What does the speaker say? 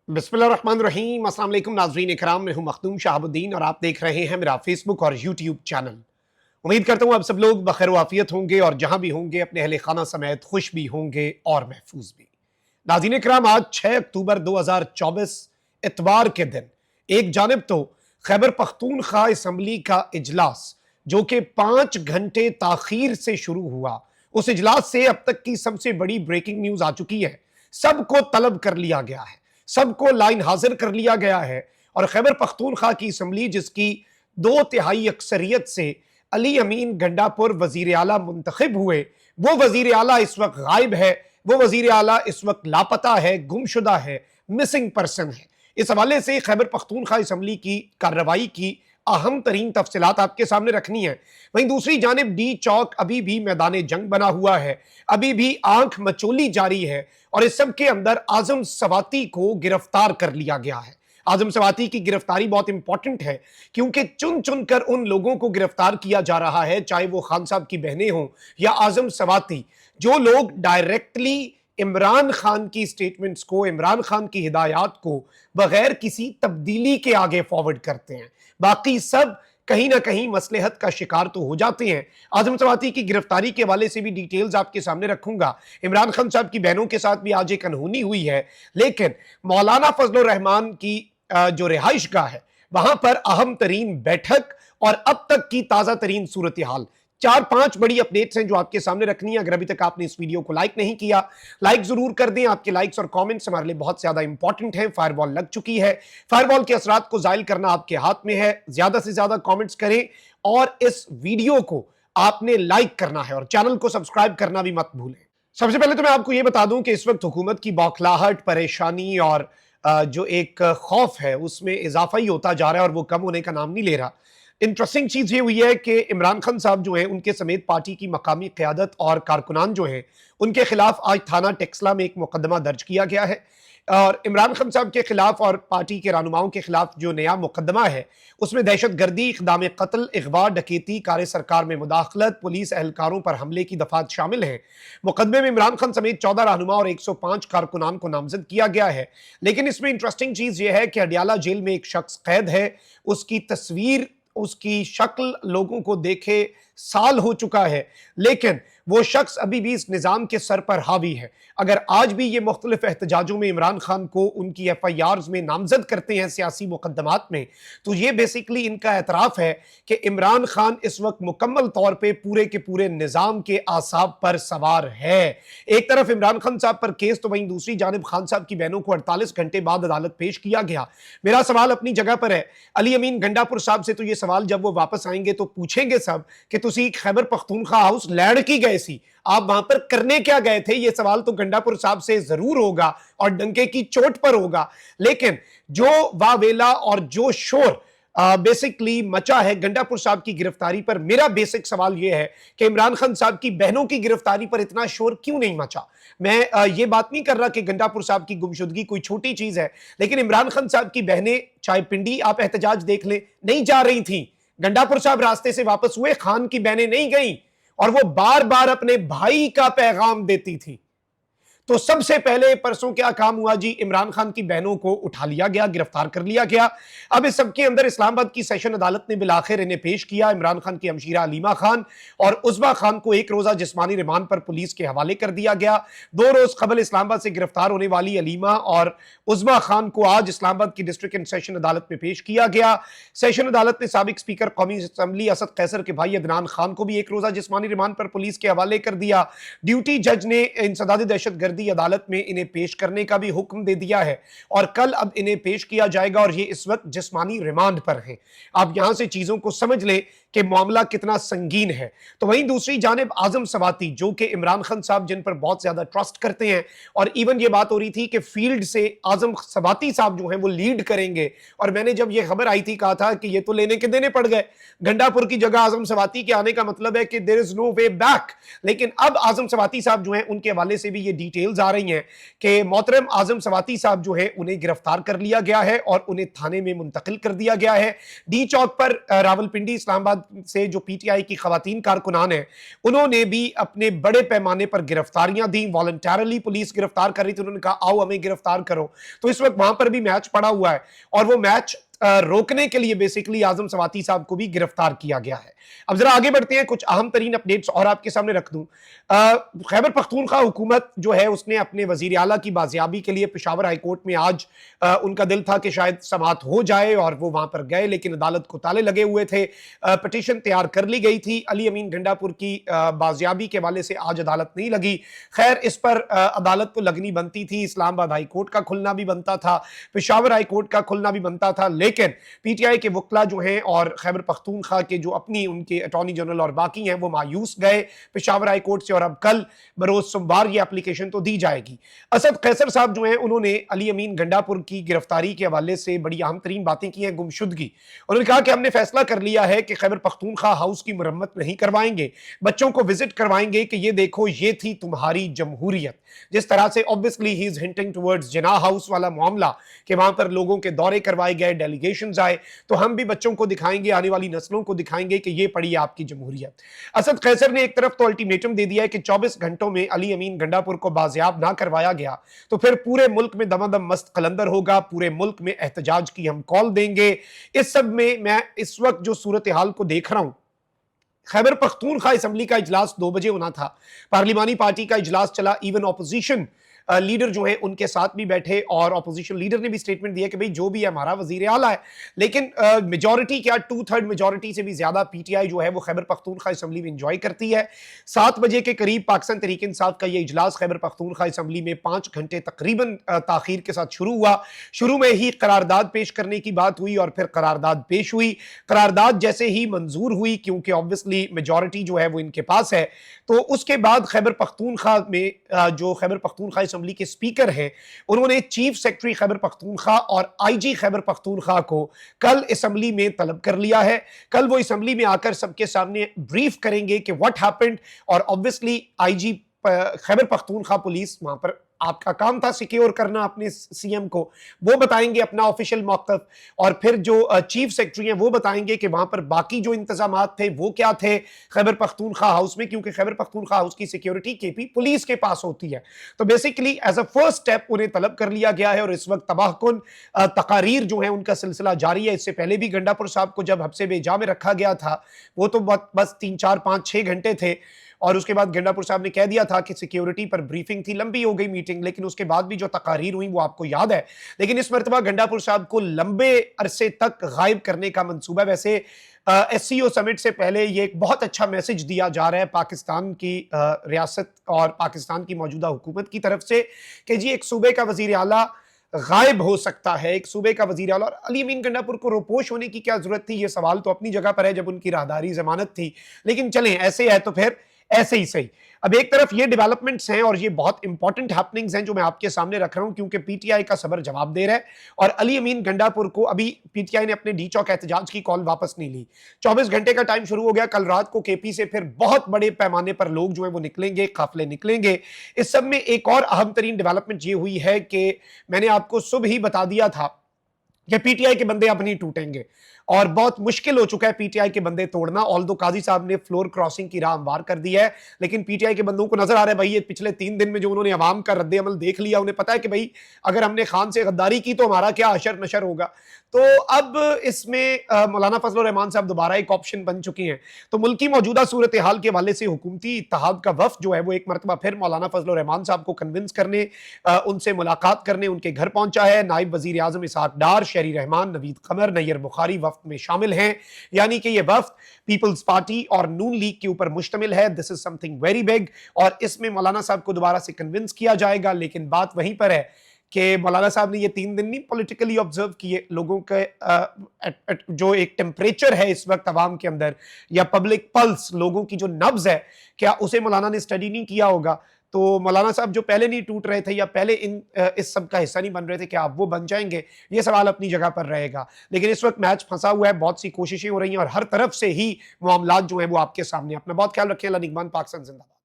बिस्मिल्लाहिर्रहमानिर्रहीम। अस्सलाम वालेकुम नाज़रीन इकराम, मैं हूं मखदूम शहाबुद्दीन और आप देख रहे हैं मेरा फेसबुक और यूट्यूब चैनल। उम्मीद करता हूं आप सब लोग बखैर वाफियत होंगे और जहां भी होंगे अपने अहले खाना समेत खुश भी होंगे और महफूज भी। नाज़रीन इकराम, आज 6 अक्टूबर 2024 इतवार के दिन एक जानिब तो खैबर पख्तूनख्वा असम्बली का इजलास जो कि 5 घंटे ताखीर से शुरू हुआ, उस इजलास से अब तक की सबसे बड़ी ब्रेकिंग न्यूज आ चुकी है। सबको तलब कर लिया गया है, सबको लाइन हाजिर कर लिया गया है और खैबर पख्तूनख्वा की असम्बली जिसकी 2/3 अक्सरियत से अली अमीन गंडापुर वजीर आला मुंतखब हुए, वो वजीर आला इस वक्त गायब है, वो वजीर आला इस वक्त लापता है, गुमशुदा है, मिसिंग पर्सन है। इस हवाले से खैबर पख्तूनख्वा असम्बली की कार्रवाई की अहम तरीन तफसीलात आपके सामने रखनी है। वहीं दूसरी जानिब डी चौक अभी भी मैदान जंग बना हुआ है, अभी भी आंख मचोली जारी है और इस सब के अंदर आजम सवाती को गिरफ्तार कर लिया गया है। आजम सवाती की गिरफ्तारी बहुत इंपॉर्टेंट है क्योंकि चुन चुन कर उन लोगों को गिरफ्तार किया जा रहा है, चाहे वो खान साहब की बहनें हों या आजम सवाती, जो लोग डायरेक्टली इमरान खान की स्टेटमेंट्स को, इमरान खान की हिदायत को बगैर किसी तब्दीली के आगे फॉरवर्ड करते हैं। बाकी सब कहीं ना कहीं मसलहत का शिकार तो हो जाते हैं। आजम सवाती की गिरफ्तारी के हवाले से भी डिटेल्स आपके सामने रखूंगा। इमरान खान साहब की बहनों के साथ भी आज एक अनहोनी हुई है, लेकिन मौलाना फजलुर रहमान की जो रिहाइश गाह है वहां पर अहम तरीन बैठक और अब तक की ताजा तरीन सूरत हाल, 4-5 बड़ी अपडेट्स हैं जो आपके सामने रखनी है। अगर अभी तक आपने इस वीडियो को लाइक नहीं किया, लाइक जरूर कर दें। आपके लाइक्स और कमेंट्स हमारे लिए बहुत ज्यादा इंपॉर्टेंट हैं। फायरवॉल लग चुकी है, फायरवॉल के असरात को जायल करना आपके हाथ में है। ज्यादा से ज्यादा कमेंट्स करें और इस वीडियो को आपने लाइक करना है और चैनल को सब्सक्राइब करना भी मत भूलें। सबसे पहले तो मैं आपको यह बता दूं कि इस वक्त हुकूमत की बौखलाहट, परेशानी और जो एक खौफ है उसमें इजाफा ही होता जा रहा है और वो कम होने का नाम नहीं ले रहा। इंटरेस्टिंग चीज ये हुई है कि इमरान खान साहब जो हैं उनके समेत पार्टी की मकामी क़यादत और कारकुनान जो हैं उनके खिलाफ आज थाना टेक्सला में एक मुकदमा दर्ज किया गया है और इमरान खान साहब के खिलाफ और पार्टी के रहनुमाओं के खिलाफ जो नया मुकदमा है उसमें दहशतगर्दी, इक़दाम कत्ल, अगवा, डकैती, कार्य सरकार में मुदाखलत, पुलिस एहलकारों पर हमले की दफात शामिल हैं। मुकदमे में इमरान खान समेत 14 रहनुमा और 105 कारकुनान को नामजद किया गया है। लेकिन इसमें इंटरेस्टिंग चीज यह है कि अडियाला जेल में एक शख्स कैद है, उसकी तस्वीर, उसकी शक्ल लोगों को देखे साल हो चुका है, लेकिन वो शख्स अभी भी इस निज़ाम के सर पर हावी है। अगर आज भी ये मुख्तलिफ एहतजाजों में इमरान खान को उनकी FIRs में नामजद करते हैं सियासी मुकदमात में, तो ये बेसिकली इनका एतराफ़ है कि इमरान खान इस वक्त मुकम्मल तौर पर पूरे के पूरे निज़ाम के आसाब पर सवार है। एक तरफ इमरान खान साहब पर केस, तो वहीं दूसरी जानिब खान साहब की बहनों को 48 घंटे बाद अदालत पेश किया गया। मेरा सवाल अपनी जगह पर है। अली अमीन गंडापुर साहब से तो ये सवाल जब वो वापस आएंगे तो पूछेंगे सब कि तुसी खैबर पख्तूनख्वा हाउस लैंड की गए सी, आप वहां पर करने क्या गए थे? ये सवाल तो गंडापुर साहब से जरूर होगा और डंके की चोट पर होगा। लेकिन जो वावेला और जो शोर बेसिकली मचा है गंडापुर साहब की गिरफ्तारी पर, मेरा बेसिक सवाल यह है कि इमरान खान साहब की बहनों की गिरफ्तारी पर इतना शोर क्यों नहीं मचा? मैं ये बात नहीं कर रहा कि गंडापुर साहब की गुमशुदगी कोई छोटी चीज है, लेकिन इमरान खान साहब की बहनें, चाहे पिंडी आप एहतजाज देख लें, नहीं जा रही थी। गंडापुर साहब रास्ते से वापस हुए, खान की बहनें नहीं गई और वो बार बार अपने भाई का पैगाम देती थी। तो सबसे पहले परसों क्या काम हुआ जी? इमरान खान की बहनों को उठा लिया गया, गिरफ्तार कर लिया गया। अब इस सबके अंदर इस्लामाबाद की सेशन अदालत ने बिलाखिर इन्हें पेश किया। इमरान खान की हमशीरा अलीमा खान और उज़मा खान को एक रोजा जिस्मानी रिमांड पर पुलिस के हवाले कर दिया गया। 2 रोज कबल इस्लामाबाद से गिरफ्तार होने वाली अलीमा और उज़मा खान को आज इस्लामाबाद की डिस्ट्रिक्ट एंड सेशन अदालत में पेश किया गया। सेशन अदालत ने साबिक स्पीकर कौमी असम्बली असद कैसर के भाई अदनान खान को भी एक रोजा जिस्मानी रिमांड पर पुलिस के हवाले कर दिया। ड्यूटी जज ने इंसदाद दहशतगर्दी अदालत में इन्हें पेश करने का भी हुक्म दे दिया है और कल अब इन्हें पेश किया जाएगा और ये इस वक्त जिस्मानी रिमांड पर हैं। आप यहां से चीजों को समझ लें कि मामला कितना संगीन है। तो वहीं दूसरी जानिब आजम सवाती, जो कि इमरान खान साहब जिन पर बहुत ज्यादा ट्रस्ट करते हैं, और इवन ये बात हो रही थी कि फील्ड से आजम सवाती साहब जो हैं वो लीड करेंगे, और मैंने जब ये खबर आई थी कहा था कि ये तो लेने के देने पड़ गए। गंडापुर की जगह आजम सवाती के आने का मतलब है कि there is no way back. लेकिन अब आजम सवाती साहब जो हैं उनके हवाले से भी ये डिटेल डिटेल्स आ रही हैं कि मोहतरम आजम सवाती साहब जो है उन्हें गिरफ्तार कर लिया गया है और उन्हें थाने में मुंतकिल कर दिया गया है। डी चौक पर रावलपिंडी इस्लामाबाद से जो पीटीआई की खवातीन कारकुनान है उन्होंने भी अपने बड़े पैमाने पर गिरफ्तारियां दी। वॉलंटरली पुलिस गिरफ्तार कर रही थी, उन्होंने कहा आओ हमें गिरफ्तार करो। तो इस वक्त वहां पर भी मैच पड़ा हुआ है और वो मैच रोकने के लिए बेसिकली आजम सवाती साहब को भी गिरफ्तार किया गया है। अब जरा आगे बढ़ते हैं, कुछ अहम तरीन अपडेट्स और आपके सामने रख दूं। खैबर पख्तूनख्वा हुकूमत जो है उसने अपने वजीर आला की बाजियाबी के लिए पेशावर हाई कोर्ट में आज उनका दिल था कि शायद समाअत हो जाए और वो वहां पर गए, लेकिन अदालत को ताले लगे हुए थे। पिटीशन तैयार कर ली गई थी। अली अमीन गंडापुर की बाजियाबी के वाले से आज अदालत नहीं लगी। खैर इस पर अदालत तो लगनी बनती थी, इस्लामाबाद हाई कोर्ट का खुलना भी बनता था, पेशावर हाई कोर्ट का खुलना भी बनता था, लेकिन पीटीआई के वकला जो हैं और खैबर पख्तूनख्वा के जो अपनी उनके अटॉर्नी जनरल और बाकी हैं वो मायूस गए पेशावर हाई कोर्ट से और अब कल बरोज सोमवार ये एप्लीकेशन तो दी जाएगी। असद कैसर साहब जो हैं उन्होंने अली अमीन गंडापुर की गिरफ्तारी के हवाले से बड़ी अहम तरीन बातें की हैं। गुमशुदगी, उन्होंने कहा कि हमने फैसला कर लिया है कि खैबर पख्तूनख्वा हाउस की मुरम्मत नहीं करवाएंगे, बच्चों को विजिट करवाएंगे कि ये देखो ये थी तुम्हारी जमहूरियत। जिस तरह से obviously he is hinting towards Jinnah house वाला मामला कि वहां पर लोगों के दौरे करवाए गए, डेलीगेशंस आए, तो हम भी बच्चों को दिखाएंगे, आने वाली नस्लों को दिखाएंगे कि ये पड़ी आपकी जमहूरियत। असद कैसर ने एक तरफ तो अल्टीमेटम दे दिया है कि 24 घंटों में अली अमीन गंडापुर को बाजियाब ना करवाया गया तो फिर पूरे मुल्क में दमादम मस्त कलंदर होगा, पूरे मुल्क में एहतजाज की हम कॉल देंगे। इस सब में मैं इस वक्त जो सूरत हाल को देख रहा हूं, खैबर पख्तूनख्वा असेंबली का इजलास 2 बजे होना था, पार्लिमानी पार्टी का इजलास चला, इवन ऑपोजिशन लीडर जो है उनके साथ भी बैठे और अपोजिशन लीडर ने भी स्टेटमेंट दिया कि भाई जो भी है हमारा वजीर आला है, लेकिन मेजॉरिटी क्या 2/3 मेजॉरिटी से भी ज्यादा पीटीआई जो है वो खैबर पख्तूनख्वा असेंबली में एंजॉय करती है। 7 बजे के करीब पाकिस्तान तहरीक इंसाफ का ये इजलास खैबर पख्तूनख्वा असेंबली में 5 घंटे तकरीबन ताखीर के साथ शुरू हुआ। शुरू में ही करारदाद पेश करने की बात हुई और फिर करारदाद पेश हुई। करारदाद जैसे ही मंजूर हुई, क्योंकि ऑब्वियसली मेजॉरिटी जो है वो इनके पास है, तो उसके बाद खैबर पख्तूनख्वा में जो खैबर पख्तूनख्वा असेंबली के स्पीकर हैं उन्होंने चीफ सेक्रेटरी खैबर पख्तूनख्वा और आईजी खैबर पख्तूनख्वा को कल असेंबली में तलब कर लिया है। कल वो असेंबली में आकर सबके सामने ब्रीफ करेंगे कि व्हाट हैपेंड, और obviously IG Khyber Pakhtunkhwa police वहां पर आपका काम था सिक्योर करना अपने सीएम को, वो बताएंगे अपना ऑफिशियल मौक़िफ़, और फिर जो चीफ सेक्रेटरी हैं वो बताएंगे कि वहां पर बाकी जो इंतजामात थे वो क्या थे खैबर पख्तूनख्वा हाउस में, क्योंकि खैबर पख्तूनख्वा हाउस की सिक्योरिटी केपी पुलिस के पास होती है। तो basically as a first step उन्हें तलब कर लिया गया है और इस वक्त तबाहकुन तकारीर जो है उनका सिलसिला जारी है। इससे पहले भी गंडापुर साहब को जब हब्से बेजा में रखा गया था वो तो बस 3, 4, 5, 6 घंटे थे और उसके बाद गंडापुर साहब ने कह दिया था कि सिक्योरिटी पर ब्रीफिंग थी, लंबी हो गई मीटिंग, लेकिन उसके बाद भी जो तकारीर हुई वो आपको याद है। लेकिन इस मरतबा गंडापुर साहब को लंबे अरसे तक गायब करने का मंसूबा है। वैसे एससीओ समिट से पहले ये एक बहुत अच्छा मैसेज दिया जा रहा है पाकिस्तान की रियासत और पाकिस्तान की मौजूदा हुकूमत की तरफ से कि जी एक सूबे का वजीर आला गायब हो सकता है, एक सूबे का वजीर आला। और अली अमीन गंडापुर को रोपोश होने की क्या जरूरत थी, ये सवाल तो अपनी जगह पर है जब उनकी राहदारी जमानत थी, लेकिन चलें ऐसे है तो फिर ऐसे ही सही। अब एक तरफ ये डेवलपमेंट्स हैं और ये बहुत इंपॉर्टेंट हैपनिंग्स हैं जो मैं आपके सामने रख रहा हूं, क्योंकि पीटीआई का सबर जवाब दे रहा है और अली अमीन गंडापुर को अभी पीटीआई ने अपने डी चौक एहतजाज की कॉल वापस नहीं ली। 24 घंटे का टाइम शुरू हो गया, कल रात को केपी से फिर बहुत बड़े पैमाने पर लोग जो है वो निकलेंगे, काफिले निकलेंगे। इस सब में एक और अहम तरीन डेवलपमेंट ये हुई है कि मैंने आपको सुबह ही बता दिया था कि पीटीआई के बंदे अब नहीं टूटेंगे और बहुत मुश्किल हो चुका है पीटीआई के बंदे तोड़ना। ऑल्दो काजी साहब ने फ्लोर क्रॉसिंग की राह हमवार कर दी है, लेकिन पीटीआई के बंदों को नजर आ रहा है भाई ये पिछले 3 दिन में जो उन्होंने अवाम का रद्द अमल देख लिया, उन्हें पता है कि भाई अगर हमने खान से गद्दारी की तो हमारा क्या अशर नशर होगा। तो अब इसमें मौलाना फजल रहमान साहब दोबारा एक ऑप्शन बन चुके हैं। तो मुल्क की मौजूदा सूरत हाल के हवाले से हुकूमती इत्तेहाद का वफ्द जो है वो एक मरतबा फिर मौलाना फजल रहमान साहब को कन्विंस करने, उनसे मुलाकात करने उनके घर पहुंचा है। नायब वजीर आजम इसहाक डार, शहरी रहमान, नवीद कमर, नैयर बुखारी वफ्द में शामिल हैं, यानी कि ये वफ्द पीपल्स पार्टी और नून लीग के ऊपर मुश्तमिल है। This is something very big और इसमें मौलाना साहब को दोबारा से कन्विंस किया जाएगा। लेकिन बात वहीं पर है कि मौलाना साहब ने ये 3 दिन नहीं पॉलिटिकली ऑब्जर्व किए, लोगों के जो एक टेम्परेचर है इस वक्त अवाम के अंदर या पब्लिक पल्स, लोगों की जो नब्ज है, क्या उसे मौलाना ने स्टडी नहीं किया होगा? तो मौलाना साहब जो पहले नहीं टूट रहे थे या पहले इस सब का हिस्सा नहीं बन रहे थे, क्या आप वो बन जाएंगे? ये सवाल अपनी जगह पर रहेगा। लेकिन इस वक्त मैच फंसा हुआ है, बहुत सी कोशिशें हो रही हैं और हर तरफ से ही मामलात जो है वो आपके सामने। अपना बहुत ख्याल रखें। अल्लाह निगहबान, पाकिस्तान जिंदाबाद।